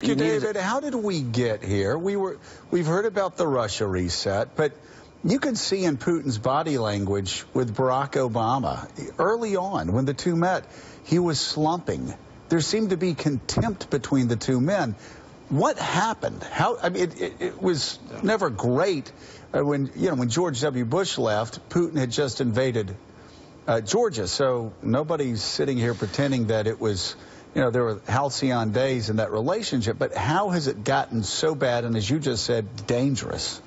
Thank you, David. How did we get here? We've heard about the Russia reset, but you could see in Putin's body language with Barack Obama early on when the two met, he was slumping. There seemed to be contempt between the two men. What happened? It was never great when George W. Bush left. Putin had just invaded Georgia, so nobody's sitting here pretending that it was. There were halcyon days in that relationship, but how has it gotten so bad and, as you just said, dangerous?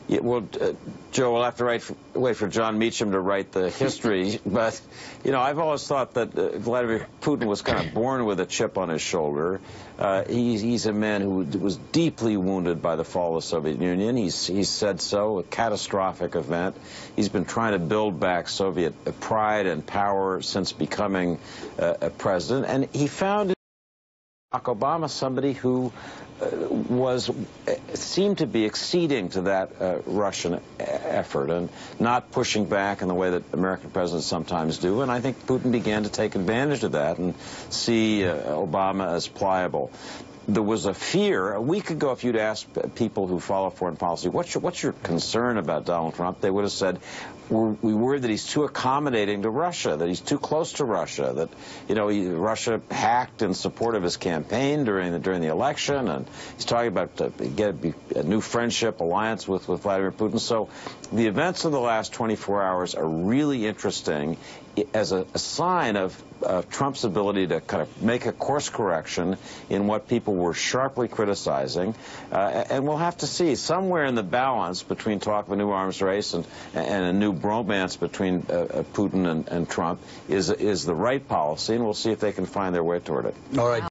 Yeah, well, Joe, we'll have to wait for John Meacham to write the history, but, I've always thought that Vladimir Putin was kind of born with a chip on his shoulder. He's a man who was deeply wounded by the fall of the Soviet Union. He's said so, a catastrophic event. He's been trying to build back Soviet pride and power since becoming a president, and he found in Barack Obama somebody who seemed to be acceding to that Russian effort and not pushing back in the way that American presidents sometimes do. And I think Putin began to take advantage of that and see Obama as pliable. There was a fear a week ago. If you'd asked people who follow foreign policy, what's your concern about Donald Trump, they would have said, we worry that he's too accommodating to Russia, that he's too close to Russia, that Russia hacked in support of his campaign during the election, and he's talking about get a new friendship alliance with Vladimir Putin. So the events of the last 24 hours are really interesting as a sign of Trump's ability to kind of make a course correction in what people were sharply criticizing. And we'll have to see somewhere in the balance between talk of a new arms race and a new bromance between Putin and Trump is the right policy, and we'll see if they can find their way toward it. All right.